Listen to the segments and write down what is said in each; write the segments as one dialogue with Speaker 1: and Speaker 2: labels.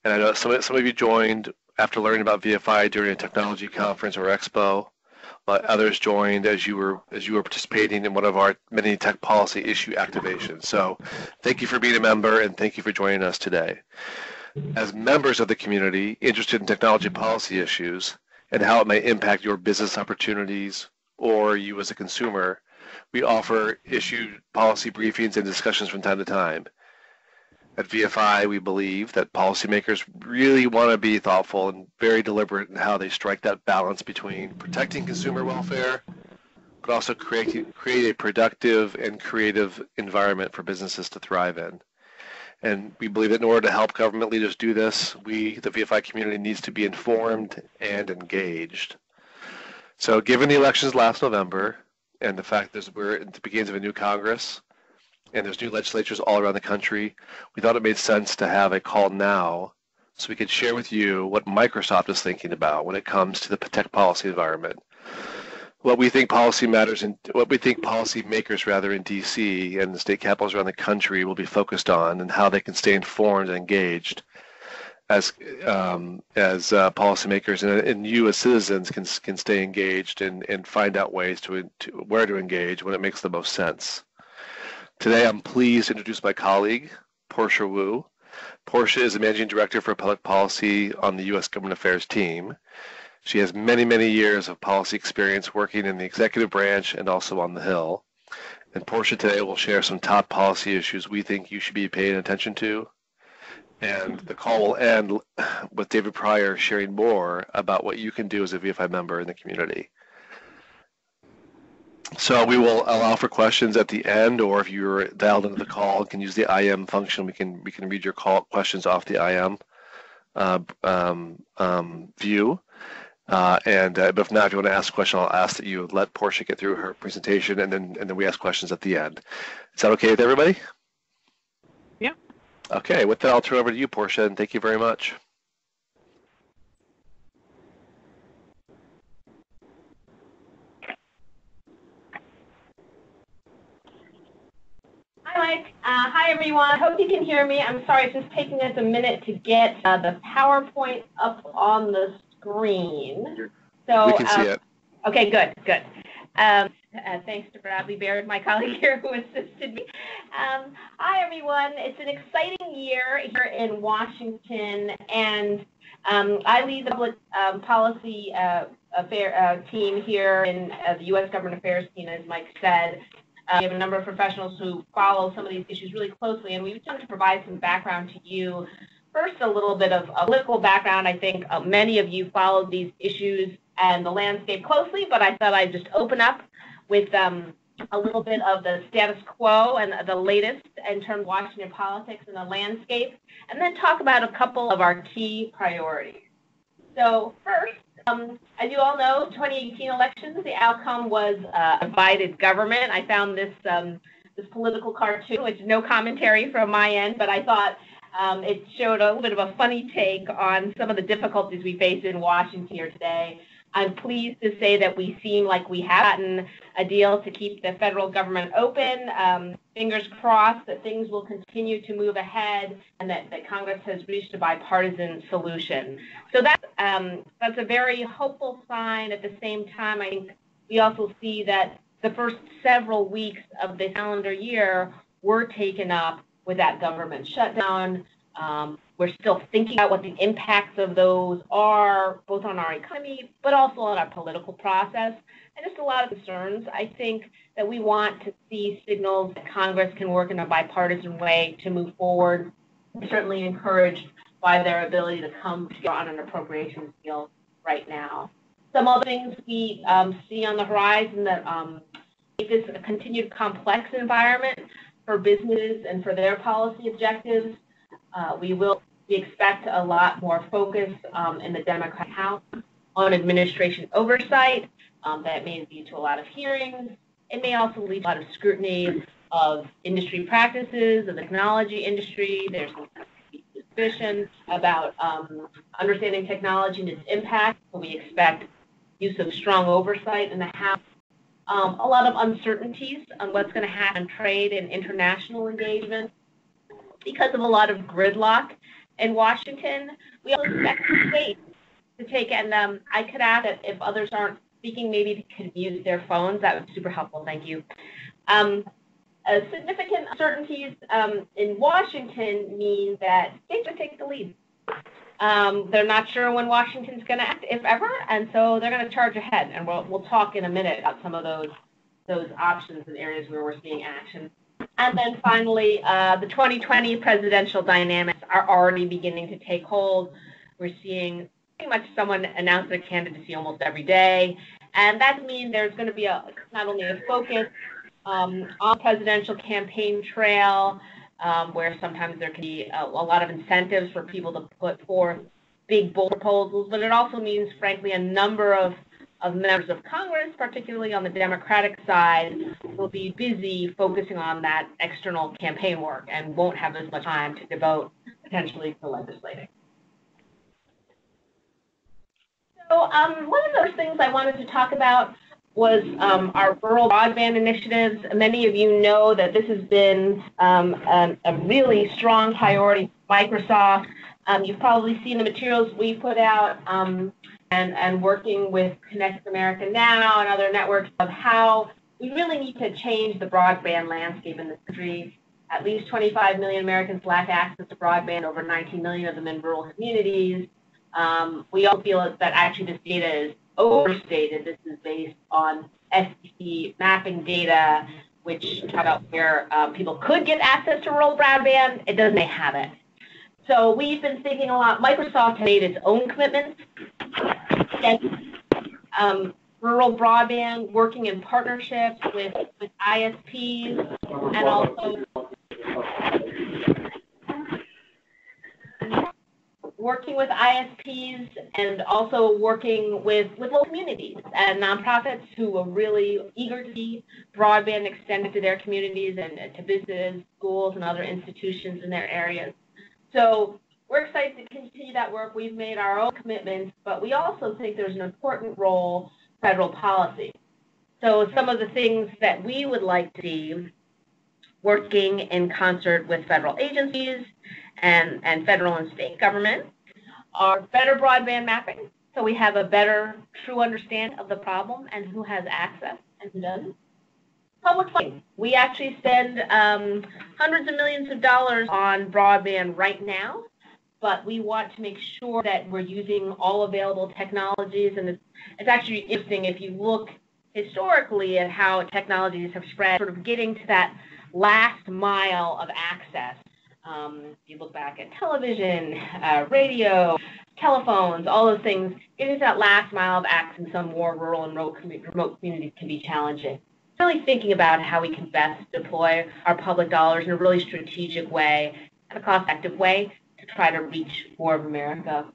Speaker 1: And I know some of you joined after learning about VFI during a technology conference or expo. Others joined as you were participating in one of our many tech policy issue activations. So thank you for being a member, and thank you for joining us today. As members of the community interested in technology policy issues and how it may impact your business opportunities or you as a consumer, we offer issue policy briefings and discussions from time to time. At VFI, we believe that policymakers really want to be thoughtful and very deliberate in how they strike that balance between protecting consumer welfare, but also create a productive and creative environment for businesses to thrive in. And we believe that in order to help government leaders do this, we, the VFI community, needs to be informed and engaged. So given the elections last November and the fact that we're at the beginnings of a new Congress, and there's new legislatures all around the country, we thought it made sense to have a call now so we could share with you what Microsoft is thinking about when it comes to the tech policy environment. What we think policymakers in DC and the state capitals around the country will be focused on, and how they can stay informed and engaged as policymakers, and you as citizens can stay engaged and find out ways to where to engage when it makes the most sense. Today, I'm pleased to introduce my colleague, Portia Wu. Portia is the Managing Director for Public Policy on the U.S. Government Affairs team. She has many, many years of policy experience working in the executive branch and also on the Hill. And Portia today will share some top policy issues we think you should be paying attention to. And the call will end with David Pryor sharing more about what you can do as a VFI member in the community. So we will allow for questions at the end, or if you're dialed into the call and can use the IM function, we can read your questions off the IM view. But if not, if you want to ask a question, I'll ask that you let Portia get through her presentation, and then we ask questions at the end. Is that okay with everybody?
Speaker 2: Yeah.
Speaker 1: Okay. With that, I'll turn over to you, Portia, and thank you very much.
Speaker 3: Hi, Mike. Hi, everyone. Hope you can hear me. I'm sorry, it's just taking us a minute to get the PowerPoint up on the screen. So
Speaker 1: we can see it.
Speaker 3: Okay, good. Thanks to Bradley Baird, my colleague here, who assisted me. Hi, everyone. It's an exciting year here in Washington, and I lead the public policy team here in the U.S. Government Affairs team, as Mike said. We have a number of professionals who follow some of these issues really closely, and we wanted to provide some background to you. First, a little bit of a political background. I think many of you followed these issues and the landscape closely, but I thought I'd just open up with a little bit of the status quo and the latest in terms of Washington politics and the landscape, and then talk about a couple of our key priorities. So first, as you all know, 2018 elections, the outcome was a divided government. I found this political cartoon, which is no commentary from my end, but I thought it showed a little bit of a funny take on some of the difficulties we face in Washington here today. I'm pleased to say that we seem like we have gotten a deal to keep the federal government open. Fingers crossed that things will continue to move ahead and that Congress has reached a bipartisan solution. So that's a very hopeful sign. At the same time, I think we also see that the first several weeks of the calendar year were taken up with that government shutdown. We're still thinking about what the impacts of those are, both on our economy, but also on our political process, and just a lot of concerns. I think that we want to see signals that Congress can work in a bipartisan way to move forward. We're certainly encouraged by their ability to come together on an appropriations deal right now. Some other things we see on the horizon that make this a continued complex environment for businesses and for their policy objectives. We expect a lot more focus in the Democratic House on administration oversight. That may lead to a lot of hearings. It may also lead to a lot of scrutiny of industry practices, of the technology industry. There's suspicion about understanding technology and its impact. So we expect use of strong oversight in the House. A lot of uncertainties on what's going to happen in trade and international engagement because of a lot of gridlock in Washington. We also expect states to take, and I could add that if others aren't speaking, maybe they could use their phones. That would be super helpful. Thank you. Significant uncertainties in Washington mean that states will take the lead. They're not sure when Washington's going to act, if ever, and so they're going to charge ahead. And we'll talk in a minute about some of those options and areas where we're seeing action. And then finally, the 2020 presidential dynamics are already beginning to take hold. We're seeing pretty much someone announce their candidacy almost every day, and that means there's going to be not only a focus on presidential campaign trail, where sometimes there can be a lot of incentives for people to put forth big, bold proposals, but it also means, frankly, a number of members of Congress, particularly on the Democratic side, will be busy focusing on that external campaign work and won't have as much time to devote potentially to legislating. So one of those things I wanted to talk about was our rural broadband initiatives. Many of you know that this has been a really strong priority for Microsoft. You've probably seen the materials we put out and working with Connect America Now and other networks of how we really need to change the broadband landscape in this country. At least 25 million Americans lack access to broadband, over 19 million of them in rural communities. We all feel that actually this data is overstated. This is based on FCC mapping data, which talk about where people could get access to rural broadband. It doesn't have it. So we've been thinking a lot. Microsoft made its own commitments. Rural broadband, working in partnerships with ISPs, and also working with ISPs and also working with local communities and nonprofits who are really eager to see broadband extended to their communities and to businesses, schools, and other institutions in their areas. So we're excited to continue that work. We've made our own commitments, but we also think there's an important role for federal policy. So some of the things that we would like to see working in concert with federal agencies and federal and state government are better broadband mapping, so we have a better, true understanding of the problem and who has access and who doesn't. Public funding. We actually spend hundreds of millions of dollars on broadband right now, but we want to make sure that we're using all available technologies, and it's actually interesting if you look historically at how technologies have spread, sort of getting to that last mile of access. If you look back at television, radio, telephones, all those things, getting to that last mile of access in some more rural and remote communities can be challenging. Really thinking about how we can best deploy our public dollars in a really strategic way and a cost-effective way to try to reach more of America,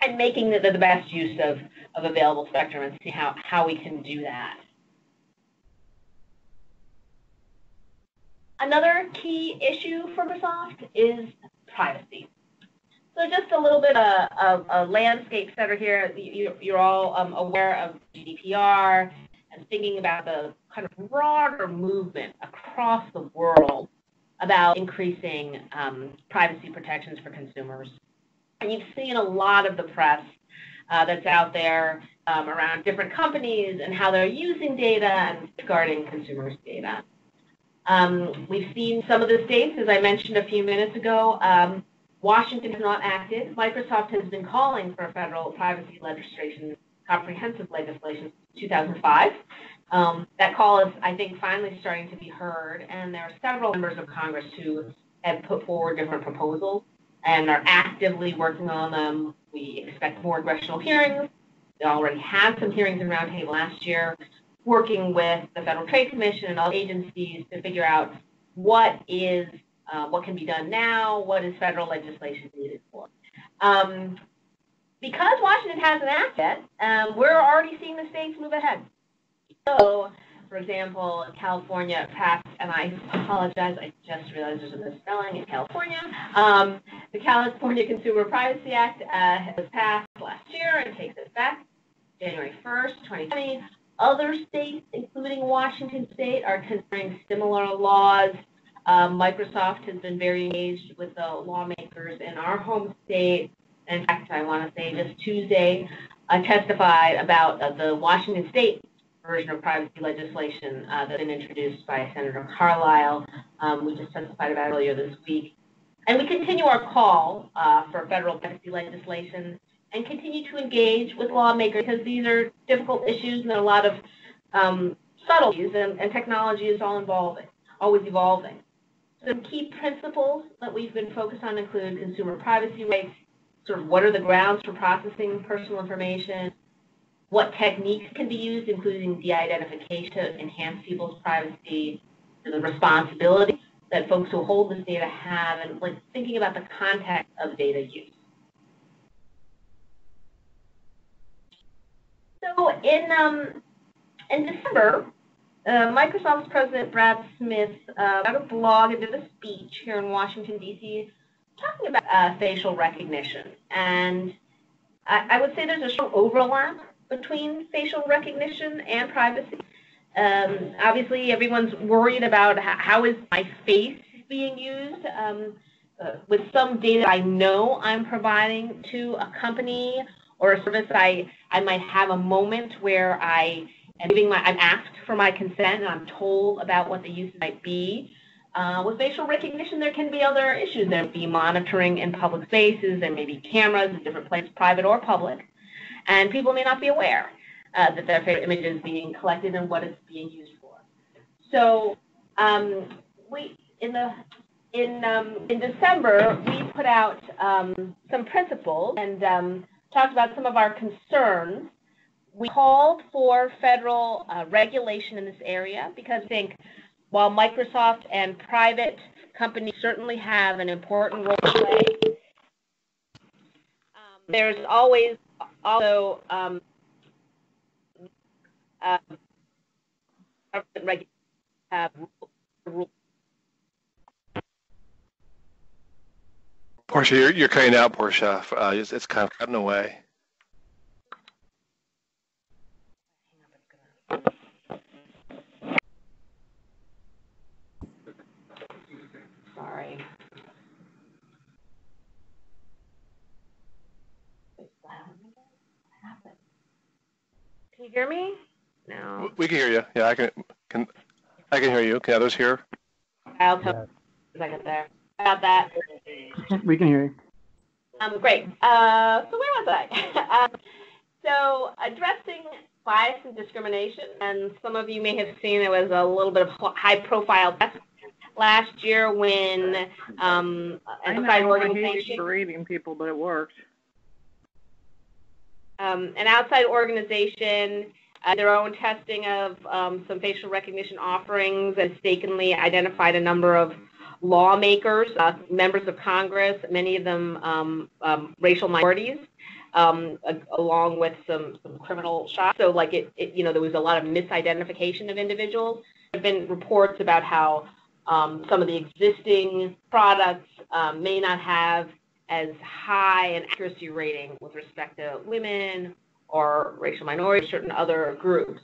Speaker 3: and making the best use of available spectrum and see how we can do that. Another key issue for Microsoft is privacy. So just a little bit of a landscape setter here. You're all aware of GDPR and thinking about the kind of broader movement across the world about increasing privacy protections for consumers. And you've seen a lot of the press that's out there around different companies and how they're using data and guarding consumers' data. We've seen some of the states, as I mentioned a few minutes ago. Washington has not acted. Microsoft has been calling for federal privacy legislation, comprehensive legislation, since 2005. That call is, I think, finally starting to be heard, and there are several members of Congress who have put forward different proposals and are actively working on them. We expect more congressional hearings. They already had some hearings in Roundtable last year, working with the Federal Trade Commission and all agencies to figure out what can be done now, what is federal legislation needed for. Because Washington hasn't acted yet, we're already seeing the states move ahead. So, for example, California passed, and I apologize, I just realized there's a misspelling in California. The California Consumer Privacy Act was passed last year and takes effect January 1st, 2020. Other states, including Washington State, are considering similar laws. Microsoft has been very engaged with the lawmakers in our home state. In fact, I want to say just Tuesday, testified about the Washington State version of privacy legislation that's been introduced by Senator Carlisle. We just testified about it earlier this week. And we continue our call for federal privacy legislation and continue to engage with lawmakers because these are difficult issues and there are a lot of subtleties, and technology is always evolving. Some key principles that we've been focused on include consumer privacy rights, sort of what are the grounds for processing personal information, what techniques can be used, including de-identification to enhance people's privacy, and the responsibility that folks who hold this data have, and like thinking about the context of data use. So in December, Microsoft's President Brad Smith wrote a blog and did a speech here in Washington, D.C., talking about facial recognition. And I would say there's a strong overlap between facial recognition and privacy. Obviously, everyone's worried about how is my face being used. With some data I know I'm providing to a company or a service, I might have a moment where I'm asked for my consent and I'm told about what the use might be. With facial recognition, there can be other issues. There may be monitoring in public spaces. There may be cameras in different places, private or public, and people may not be aware that their facial image is being collected and what it's being used for. So in December, we put out some principles and talked about some of our concerns. We called for federal regulation in this area because I think while Microsoft and private companies certainly have an important role to play, there's always also government rules.
Speaker 1: Portia, you're cutting out, Portia. It's kind of cutting away.
Speaker 3: Sorry. Can you hear me? No.
Speaker 1: We can hear you. Yeah, I can hear you. Can others hear?
Speaker 3: I'll tell you a second there about that.
Speaker 2: We can hear you.
Speaker 3: Great. So where was I? So addressing bias and discrimination, and some of you may have seen there was a little bit of high-profile test last year when an outside organization.
Speaker 2: Berating people, but it worked.
Speaker 3: An outside organization, their own testing of some facial recognition offerings, and mistakenly identified a number of lawmakers, members of Congress, many of them racial minorities, along with some criminal shots. So, like there was a lot of misidentification of individuals. There have been reports about how some of the existing products may not have as high an accuracy rating with respect to women or racial minorities, certain other groups.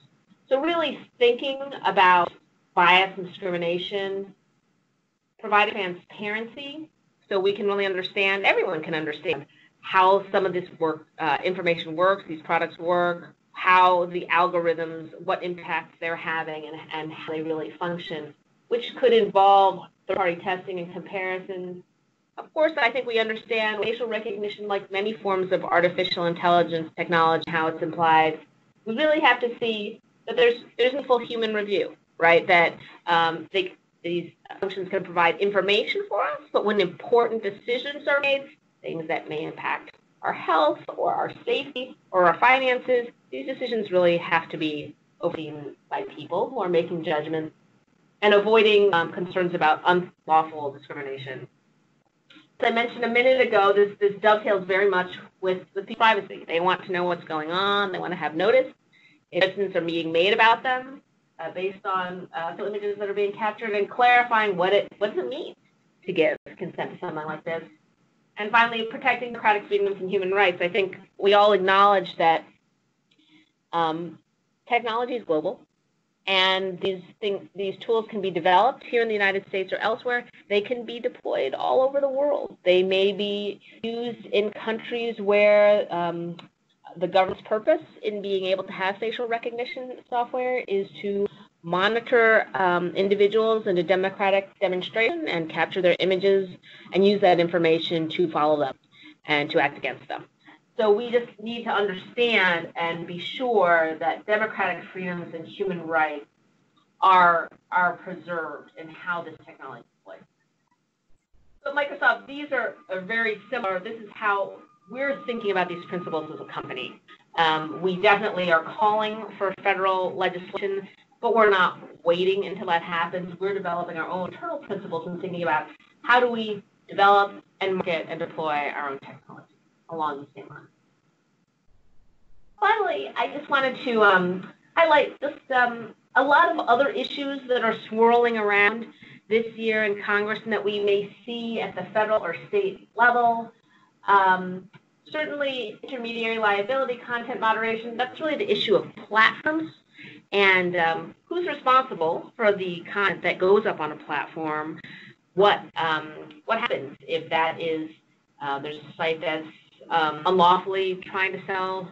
Speaker 3: So really thinking about bias and discrimination, providing transparency so we can really understand, everyone can understand how some of this information works, these products work, how the algorithms, what impacts they're having and how they really function, which could involve third-party testing and comparisons. Of course, I think we understand facial recognition, like many forms of artificial intelligence technology, how it's applied. We really have to see that there's a full human review, right? That these functions can provide information for us, but when important decisions are made, things that may impact our health or our safety or our finances, these decisions really have to be overseen by people who are making judgments and avoiding concerns about unlawful discrimination. As I mentioned a minute ago, this dovetails very much with privacy. They want to know what's going on. They want to have notice. If judgments are being made about them based on images that are being captured, and clarifying what does it mean to give consent to something like this. And finally, protecting democratic freedoms and human rights. I think we all acknowledge that technology is global. And these tools can be developed here in the United States or elsewhere. They can be deployed all over the world. They may be used in countries where the government's purpose in being able to have facial recognition software is to monitor individuals in a democratic demonstration and capture their images and use that information to follow them and to act against them. So we just need to understand and be sure that democratic freedoms and human rights are preserved in how this technology is deployed. So Microsoft, these are very similar. This is how we're thinking about these principles as a company. We definitely are calling for federal legislation, but we're not waiting until that happens. We're developing our own internal principles and thinking about how do we develop and market and deploy our own technology along the same lines. Finally, I just wanted to highlight just a lot of other issues that are swirling around this year in Congress and that we may see at the federal or state level. Certainly, intermediary liability, content moderation, that's really the issue of platforms and who's responsible for the content that goes up on a platform. What happens if that is there's a site that's unlawfully trying to sell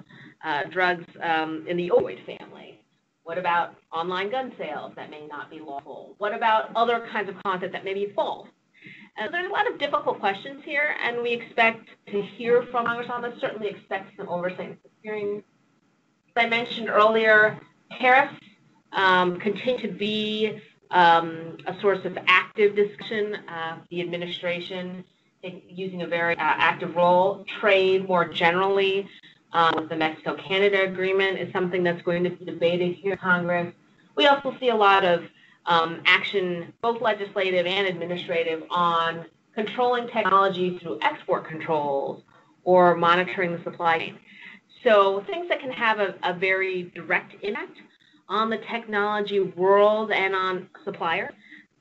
Speaker 3: drugs in the opioid family? What about online gun sales that may not be lawful? What about other kinds of content that may be false? There's a lot of difficult questions here, and we expect to hear from Congress on this, certainly expect some oversight in hearings. As I mentioned earlier, tariffs continue to be a source of active discussion. The administration using a very active role. Trade more generally with the Mexico-Canada agreement is something that's going to be debated here in Congress. We also see a lot of action, both legislative and administrative, on controlling technology through export controls or monitoring the supply chain. So things that can have a very direct impact on the technology world and on suppliers.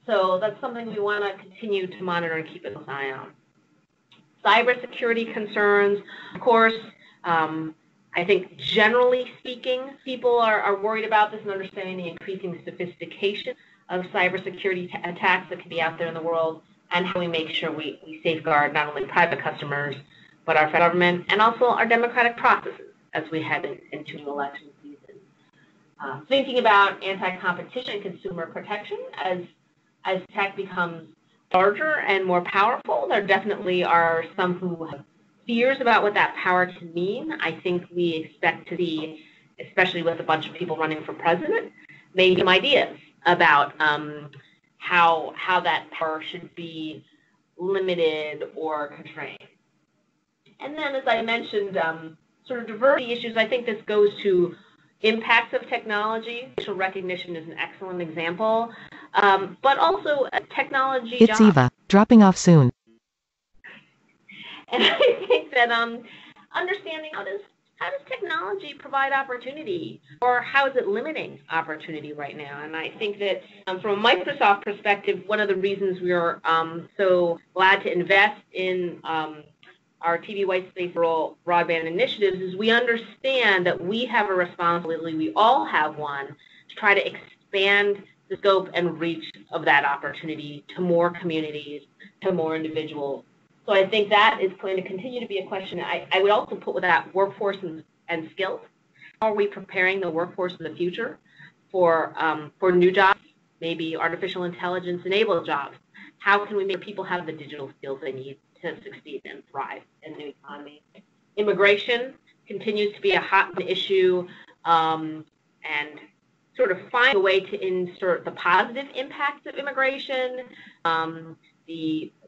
Speaker 3: So that's something we want to continue to monitor and keep an eye on. Cybersecurity concerns, of course, I think generally speaking, people are worried about this and understanding the increasing sophistication of cybersecurity attacks that can be out there in the world, and how we make sure we safeguard not only private customers, but our federal government and also our democratic processes as we head into an election season. Thinking about anti-competition and consumer protection as tech becomes larger and more powerful, there definitely are some who have fears about what that power can mean. I think we expect to see, especially with a bunch of people running for president, maybe some ideas about how that power should be limited or constrained. And then, as I mentioned, sort of diversity issues, I think this goes to impacts of technology. Facial recognition is an excellent example, but also technology
Speaker 4: It's
Speaker 3: jobs.
Speaker 4: Eva, dropping off soon.
Speaker 3: And I think that understanding how does technology provide opportunity, or how is it limiting opportunity right now? And I think that from a Microsoft perspective, one of the reasons we are so glad to invest in our TV white space rural broadband initiatives is we understand that we have a responsibility, we all have one, to try to expand the scope and reach of that opportunity to more communities, to more individuals. So I think that is going to continue to be a question. I would also put with that workforce and skills. How are we preparing the workforce of the future for new jobs, maybe artificial intelligence enabled jobs? How can we make people have the digital skills they need to succeed and thrive in the economy? Immigration continues to be a hot issue, and sort of find a way to insert the positive impacts of immigration,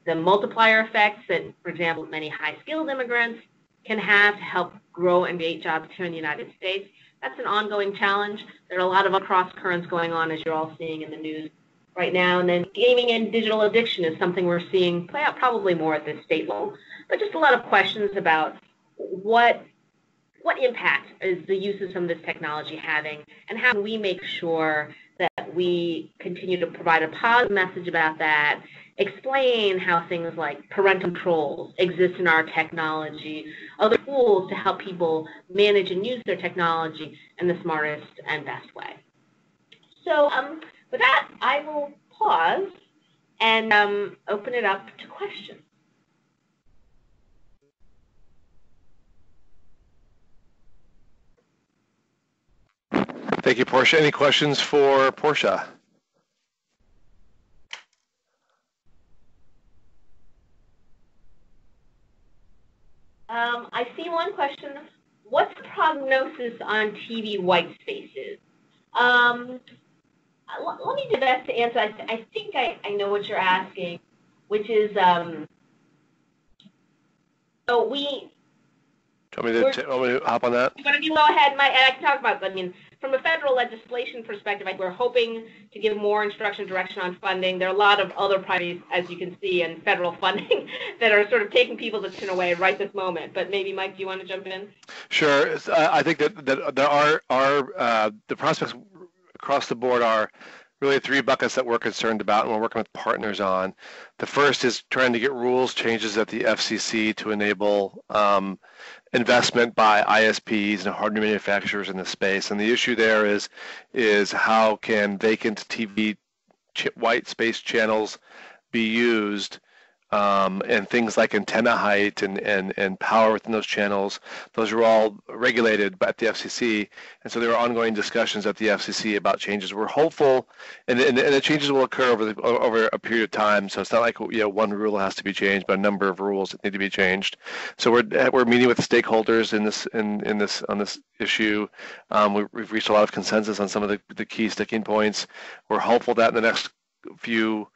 Speaker 3: the multiplier effects that, for example, many high-skilled immigrants can have to help grow and create jobs here in the United States. That's an ongoing challenge. There are a lot of cross currents going on, as you're all seeing in the news right now. And then gaming and digital addiction is something we're seeing play out probably more at the state level. But just a lot of questions about what impact is the use of some of this technology having, and how can we make sure that we continue to provide a positive message about that, explain how things like parental controls exist in our technology, other tools to help people manage and use their technology in the smartest and best way. So with that, I will pause and open it up to questions.
Speaker 1: Thank you, Portia. Any questions for Portia?
Speaker 3: I see one question. What's the prognosis on TV white spaces? Let me do that to answer. I think I know what you're asking, which is, so we...
Speaker 1: Do you want me to hop on that?
Speaker 3: But if you go ahead, and I can talk about that. I mean, from a federal legislation perspective, we're hoping to give more instruction direction on funding. There are a lot of other priorities, as you can see, in federal funding that are sort of taking people's attention away right this moment. But maybe, Mike, do you want to jump in?
Speaker 1: Sure. I think that there are the prospects across the board are really three buckets that we're concerned about and we're working with partners on. The first is trying to get rules changes at the FCC to enable investment by ISPs and hardware manufacturers in the space. And the issue there is how can vacant TV white space channels be used, and things like antenna height and power within those channels. Those are all regulated by the FCC, and so there are ongoing discussions at the FCC about changes. We're hopeful, and the changes will occur over a period of time. So it's not like one rule has to be changed, but a number of rules that need to be changed. So we're meeting with the stakeholders on this issue. We've reached a lot of consensus on some of the key sticking points. We're hopeful that in the next few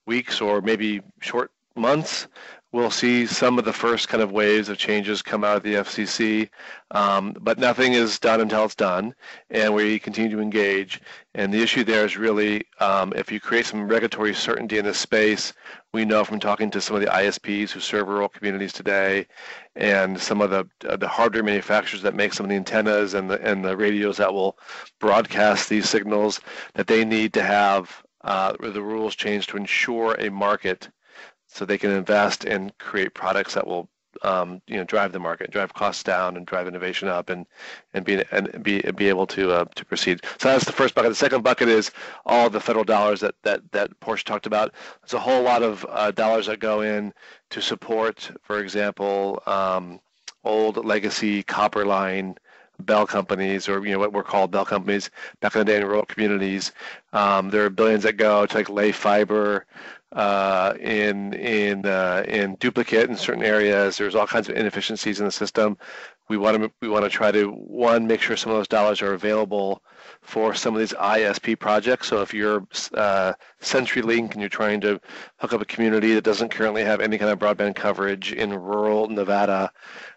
Speaker 1: weeks or maybe short months, we'll see some of the first kind of waves of changes come out of the FCC, but nothing is done until it's done, and we continue to engage. And the issue there is really, if you create some regulatory certainty in this space, we know from talking to some of the ISPs who serve rural communities today, and some of the hardware manufacturers that make some of the antennas and the radios that will broadcast these signals, that they need to have the rules changed to ensure a market, so they can invest and create products that will, drive the market, drive costs down, and drive innovation up, and be able to proceed. So that's the first bucket. The second bucket is all the federal dollars that Portia talked about. There's a whole lot of dollars that go in to support, for example, old legacy copper line bell companies, or what were called bell companies back in the day in rural communities. There are billions that go to lay fiber in duplicate in certain areas. There's all kinds of inefficiencies in the system. We want to try to make sure some of those dollars are available for some of these ISP projects. So if you're CenturyLink and you're trying to hook up a community that doesn't currently have any kind of broadband coverage in rural Nevada,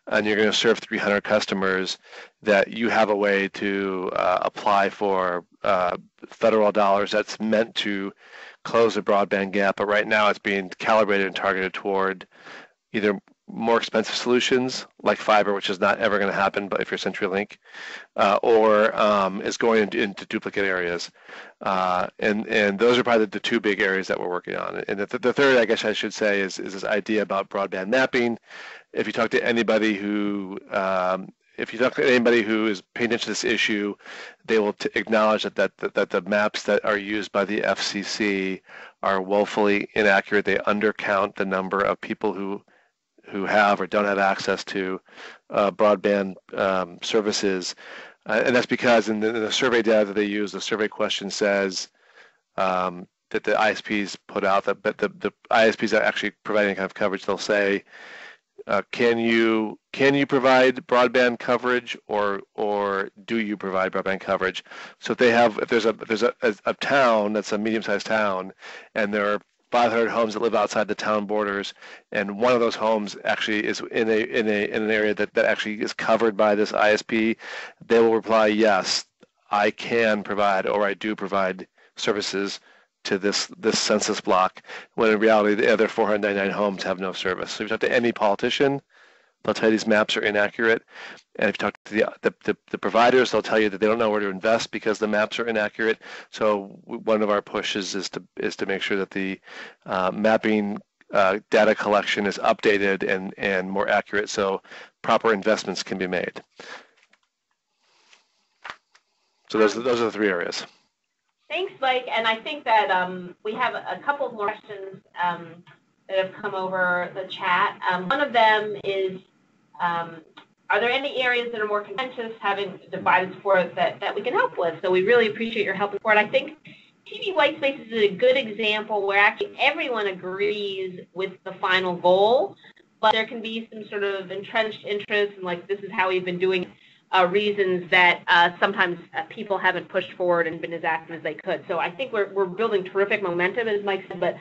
Speaker 1: and you're going to serve 300 customers, that you have a way to apply for federal dollars that's meant to close the broadband gap. But right now it's being calibrated and targeted toward either more expensive solutions like fiber, which is not ever going to happen, but if you're CenturyLink, or is going into duplicate areas. And those are probably the two big areas that we're working on. And the third, I guess I should say, is this idea about broadband mapping. If you talk to anybody who is paying attention to this issue, they will acknowledge that the maps that are used by the FCC are woefully inaccurate. They undercount the number of people who have or don't have access to broadband services. And that's because in the survey data that they use, the survey question says that the ISPs put out, that the ISPs that actually provide any kind of coverage, they'll say, can you provide broadband coverage, or do you provide broadband coverage? So if there's a town that's a medium-sized town, and there are 500 homes that live outside the town borders, and one of those homes actually is in an area that actually is covered by this ISP, they will reply, yes, I can provide, or I do provide services to this census block, when in reality the other 499 homes have no service. So if you talk to any politician, they'll tell you these maps are inaccurate. And if you talk to the providers, they'll tell you that they don't know where to invest because the maps are inaccurate. So one of our pushes is to make sure that the mapping data collection is updated and more accurate, so proper investments can be made. So those are the three areas.
Speaker 3: Thanks, Mike. And I think that we have a couple more questions that have come over the chat. One of them is, are there any areas that are more contentious, having divided support that we can help with? So we really appreciate your help and support. I think TV white space is a good example where actually everyone agrees with the final goal, but there can be some sort of entrenched interest and like this is how we've been doing reasons that sometimes people haven't pushed forward and been as active as they could. So I think we're building terrific momentum, as Mike said, but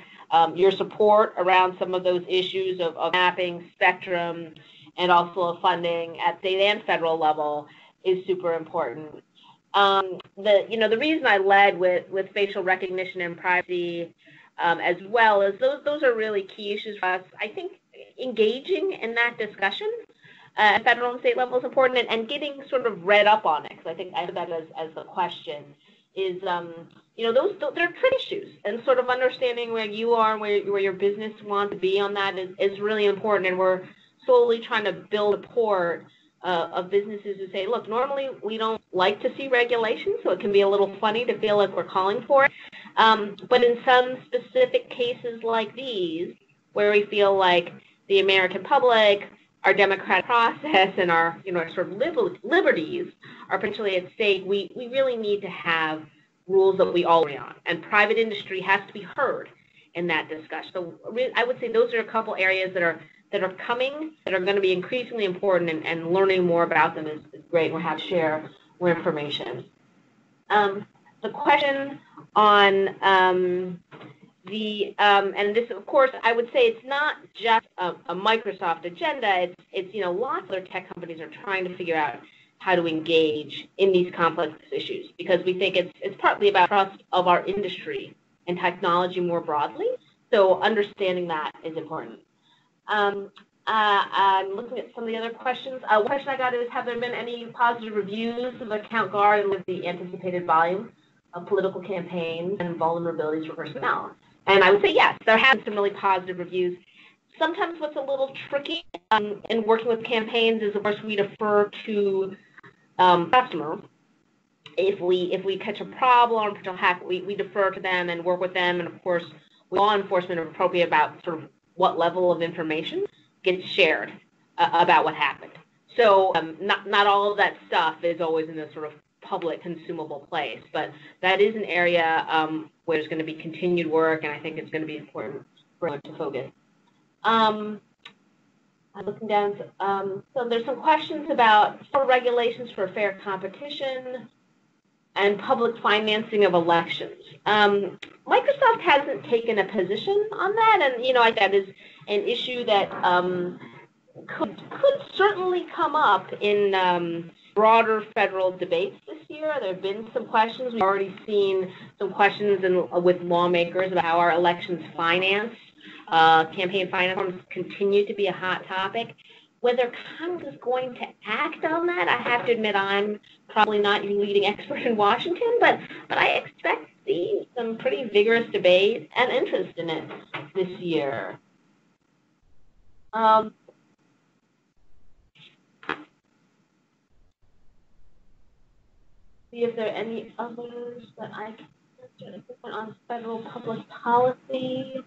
Speaker 3: your support around some of those issues of mapping, spectrum, and also of funding at state and federal level is super important. The reason I led with facial recognition and privacy as well is those are really key issues for us. I think engaging in that discussion at federal and state level is important, and getting sort of read up on it, because I think I heard that as the question, is, they're trade issues, and sort of understanding where you are and where your business wants to be on that is really important, and we're slowly trying to build support of businesses who say, look, normally we don't like to see regulation, so it can be a little funny to feel like we're calling for it, but in some specific cases like these, where we feel like the American public, our democratic process, and our sort of liberties are potentially at stake, we really need to have rules that we all agree on, and private industry has to be heard in that discussion. So I would say those are a couple areas that are coming, that are going to be increasingly important, and learning more about them is great. We'll have to share more information. The question on and this, of course, I would say it's not just a Microsoft agenda. It's lots of other tech companies are trying to figure out how to engage in these complex issues, because we think it's partly about trust of our industry and technology more broadly. So understanding that is important. I'm looking at some of the other questions. One question I got is, have there been any positive reviews of Account Guard with the anticipated volume of political campaigns and vulnerabilities for personnel? And I would say yes, there have been some really positive reviews. Sometimes what's a little tricky in working with campaigns is, of course, we defer to customer. If we catch a problem or potential hack, we defer to them and work with them, and of course, law enforcement are appropriate about sort of what level of information gets shared about what happened. So not all of that stuff is always in a sort of public consumable place, but that is an area where there's going to be continued work, and I think it's going to be important for us to focus. I'm looking down. So there's some questions about regulations for fair competition and public financing of elections. Microsoft hasn't taken a position on that, and that is an issue that could certainly come up in broader federal debates this year. There have been some questions. We've already seen some questions with lawmakers about how our elections finance, campaign finance forms continue to be a hot topic. Whether Congress is going to act on that, I have to admit I'm probably not your leading expert in Washington, but I expect to see some pretty vigorous debate and interest in it this year. See if there are any others that I can put on federal public policy.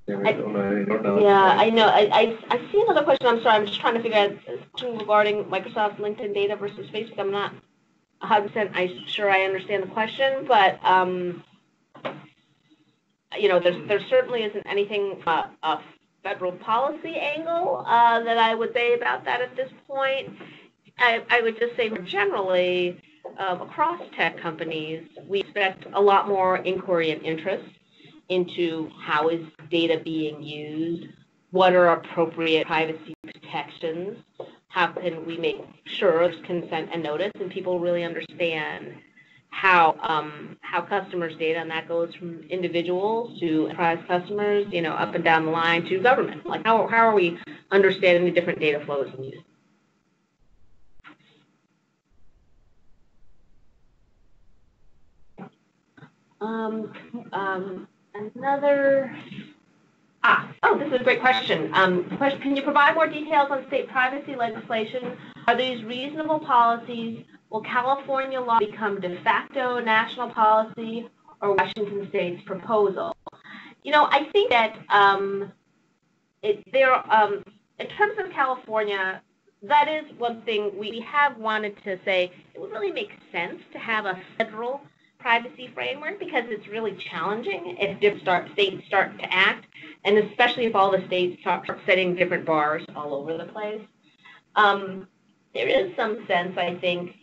Speaker 3: I know. I see another question. I'm sorry. I'm just trying to figure out a question regarding Microsoft's LinkedIn data versus Facebook. I'm not 100% sure I understand the question, but there certainly isn't anything a federal policy angle that I would say about that at this point. I would just say generally across tech companies, we expect a lot more inquiry and interest into how is data being used, what are appropriate privacy protections, how can we make sure there's consent and notice, and people really understand how customers' data, and that goes from individuals to enterprise customers, up and down the line to government. Like how are we understanding the different data flows and use? Another. This is a great question. Can you provide more details on state privacy legislation? Are these reasonable policies? Will California law become de facto national policy or Washington State's proposal? I think that in terms of California, that is one thing we have wanted to say. It would really make sense to have a federal privacy framework because it's really challenging if different states start to act, and especially if all the states start setting different bars all over the place. There is some sense, I think,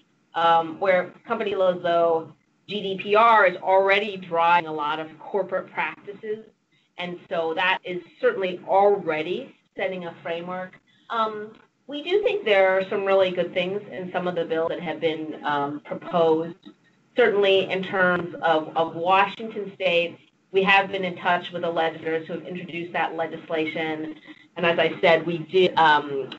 Speaker 3: where companies though GDPR is already driving a lot of corporate practices, and so that is certainly already setting a framework. We do think there are some really good things in some of the bills that have been proposed. Certainly in terms of Washington State, we have been in touch with the legislators who have introduced that legislation. And as I said, we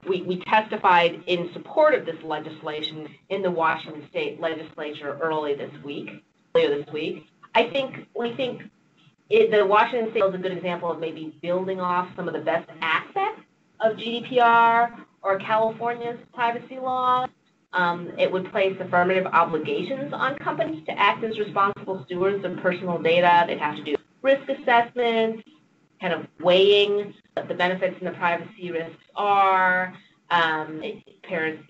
Speaker 3: we testified in support of this legislation in the Washington State legislature earlier this week. I think the Washington State is a good example of maybe building off some of the best aspects of GDPR or California's privacy law. It would place affirmative obligations on companies to act as responsible stewards of personal data. They'd have to do risk assessments, kind of weighing what the benefits and the privacy risks are. It pairs,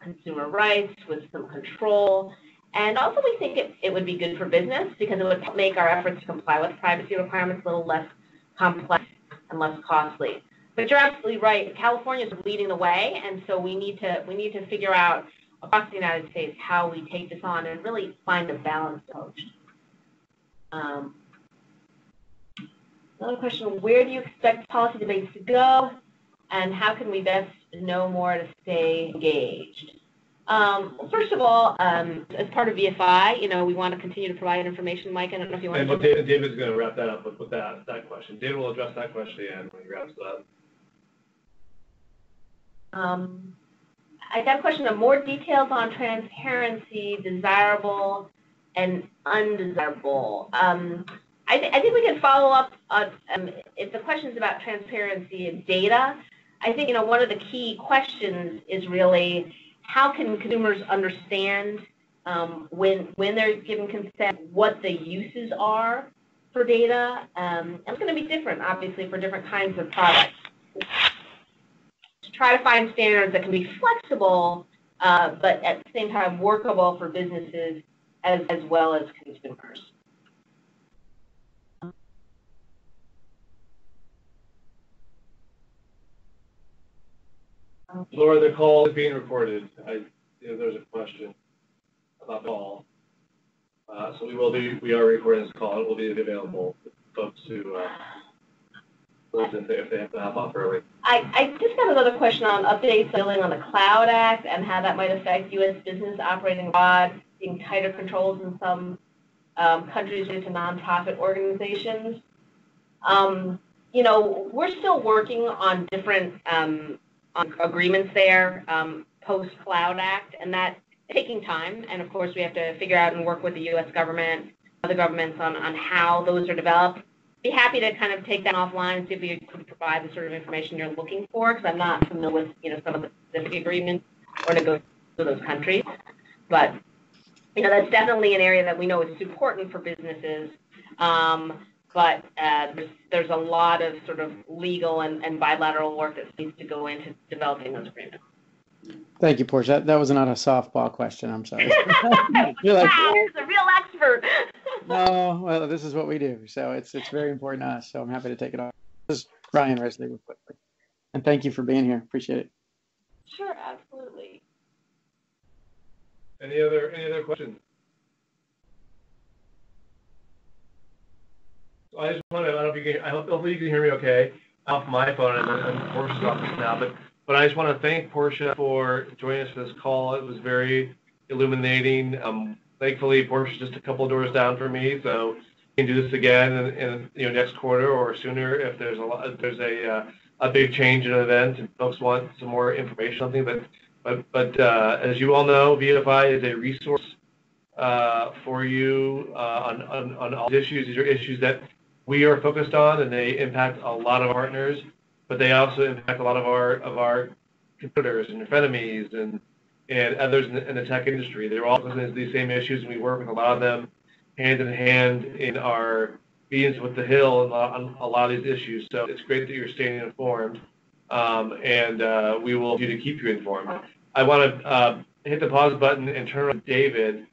Speaker 3: consumer rights with some control. And also we think it would be good for business because it would make our efforts to comply with privacy requirements a little less complex and less costly. But you're absolutely right. California is leading the way, and so we need to figure out across the United States how we take this on and really find a balanced approach. Another question: where do you expect policy debates to go, and how can we best know more to stay engaged? Well, first of all, as part of VFI, we want to continue to provide information. Mike, I don't know if you want to.
Speaker 1: David's going to wrap that up with that question. David will address that question at the end when he wraps it up.
Speaker 3: I got a question of more details on transparency, desirable and undesirable. I think we can follow up on if the question is about transparency and data. I think one of the key questions is really how can consumers understand when they're given consent what the uses are for data. And it's going to be different, obviously, for different kinds of products. Try to find standards that can be flexible, but at the same time workable for businesses as well as consumers.
Speaker 1: Laura, the call is being recorded. There's a question about the call. So we are recording this call. It will be available for folks who if they have to hop off early.
Speaker 3: I just got another question on updates dealing on the Cloud Act and how that might affect U.S. business operating abroad, seeing tighter controls in some countries due to nonprofit organizations. We're still working on different on agreements there post-Cloud Act, and that's taking time. And, of course, we have to figure out and work with the U.S. government, other governments on how those are developed. Be happy to kind of take that offline and see if we could provide the sort of information you're looking for, because I'm not familiar with some of the specific agreements or negotiations with those countries. But that's definitely an area that we know is important for businesses. But there's a lot of sort of legal and bilateral work that needs to go into developing those agreements.
Speaker 2: Thank you, Portia. That was not a softball question. I'm sorry.
Speaker 3: You're like, wow, he's a real expert.
Speaker 2: No, well, this is what we do. So it's very important to us. So I'm happy to take it off. This is Brian Risley real quickly. And thank you for being here. Appreciate it.
Speaker 3: Sure, absolutely.
Speaker 1: Any other questions? I just want to, hopefully you can hear me okay off my phone and Portia's office now, but I just want to thank Portia for joining us for this call. It was very illuminating. Thankfully, Portia's just a couple of doors down from me, so we can do this again in next quarter or sooner if there's a big change in an event and folks want some more information on something. But as you all know, VFI is a resource for you on all these issues. These are issues that we are focused on, and they impact a lot of partners, but they also impact a lot of our competitors and frenemies and others in the tech industry. They're all listening to these same issues, and we work with a lot of them hand in hand in our meetings with the Hill on a lot of these issues. So it's great that you're staying informed, and we will continue to keep you informed. I want to hit the pause button and turn on David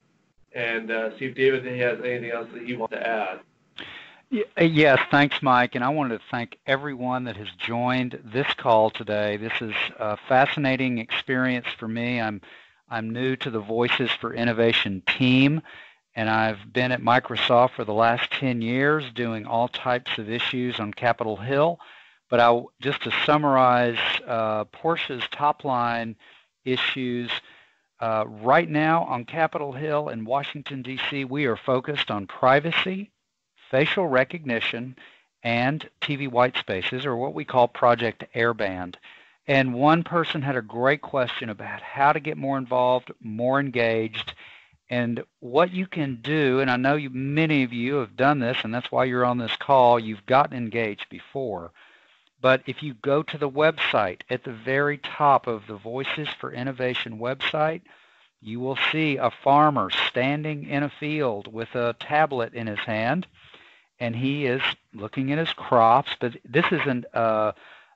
Speaker 1: and see if David has anything else that he wants to add.
Speaker 4: Yes, thanks, Mike. And I wanted to thank everyone that has joined this call today. This is a fascinating experience for me. I'm new to the Voices for Innovation team, and I've been at Microsoft for the last 10 years doing all types of issues on Capitol Hill. But just to summarize Portia's top-line issues, right now on Capitol Hill in Washington, D.C., we are focused on privacy, facial recognition, and TV white spaces, or what we call Project Airband. And one person had a great question about how to get more involved, more engaged, and what you can do. And I know many of you have done this, and that's why you're on this call. You've gotten engaged before. But if you go to the website, at the very top of the Voices for Innovation website, you will see a farmer standing in a field with a tablet in his hand, and he is looking at his crops. But this is an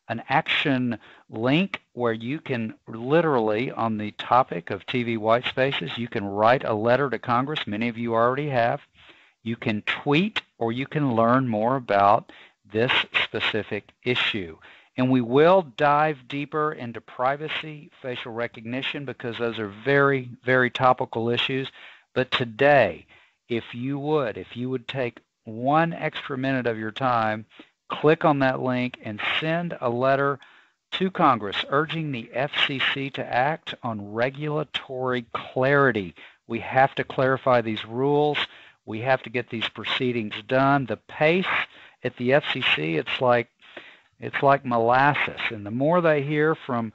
Speaker 4: action link where you can literally, on the topic of TV white spaces, you can write a letter to Congress. Many of you already have. You can tweet, or you can learn more about this specific issue. And we will dive deeper into privacy, facial recognition, because those are very, very topical issues. But today, if you would take 1 extra minute of your time, click on that link and send a letter to Congress urging the FCC to act on regulatory clarity. We have to clarify these rules. We have to get these proceedings done. The pace at the FCC, it's like molasses. And the more they hear from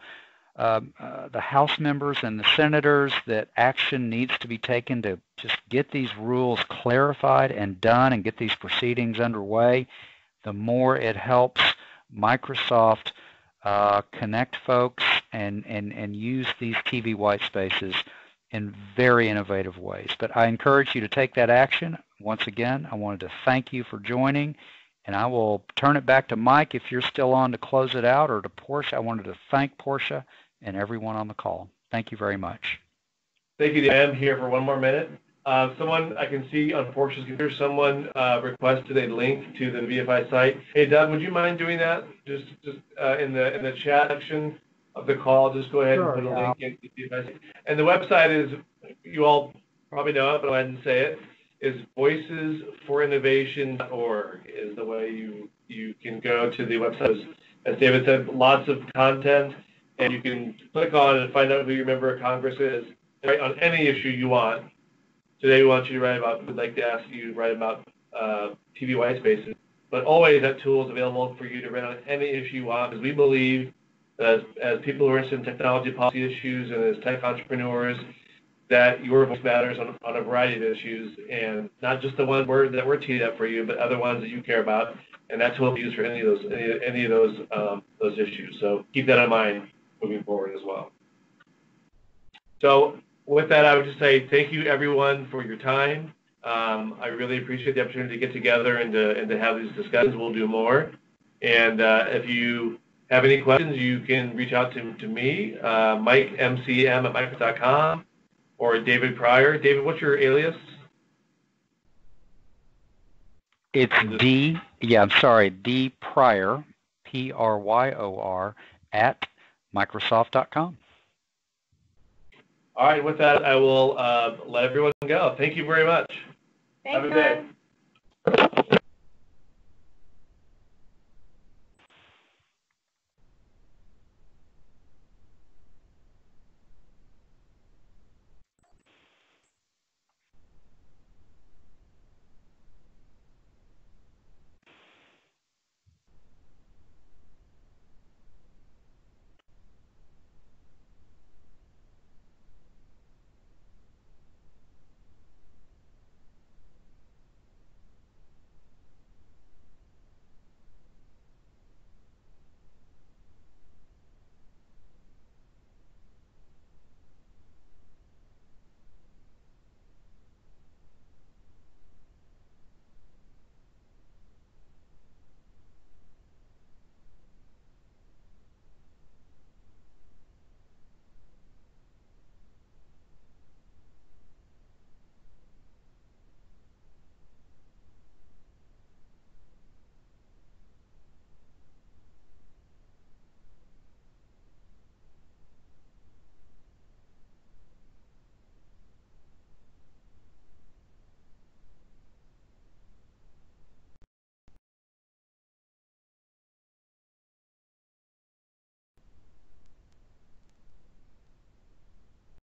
Speaker 4: the House members and the senators that action needs to be taken to just get these rules clarified and done and get these proceedings underway, the more it helps Microsoft connect folks and use these TV white spaces in very innovative ways. But I encourage you to take that action. Once again, I wanted to thank you for joining, and I will turn it back to Mike if you're still on to close it out, or to Portia. I wanted to thank Portia and everyone on the call. Thank you very much.
Speaker 1: Thank you, Dan. I'm here for 1 more minute. Someone I can see on Portia's computer, someone requested a link to the VFI site. Hey, Doug, would you mind doing that? Just in the chat section of the call, just go ahead and put a link into the VFI site. And the website is, you all probably know it, but I'll go ahead and say it, is voicesforinnovation.org is the way you can go to the website. As David said, lots of content, and you can click on and find out who your member of Congress is, and write on any issue you want. Today we want you to write about, we'd like to ask you to write about TV white spaces, but always that tool is available for you to write on any issue you want, because we believe that as people who are interested in technology policy issues and as tech entrepreneurs, that your voice matters on a variety of issues, and not just the ones that we're teed up for you, but other ones that you care about, and that's what we use for any of those issues. So keep that in mind moving forward as well. So with that, I would just say thank you, everyone, for your time. I really appreciate the opportunity to get together and to have these discussions. We'll do more. And if you have any questions, you can reach out to me, MikeMCM@Microsoft.com, or David Pryor. David, what's your alias?
Speaker 4: It's D Pryor, Pryor, at Microsoft.com.
Speaker 1: All right, with that, I will let everyone go. Thank you very much.
Speaker 3: Thanks,
Speaker 1: Have a good day.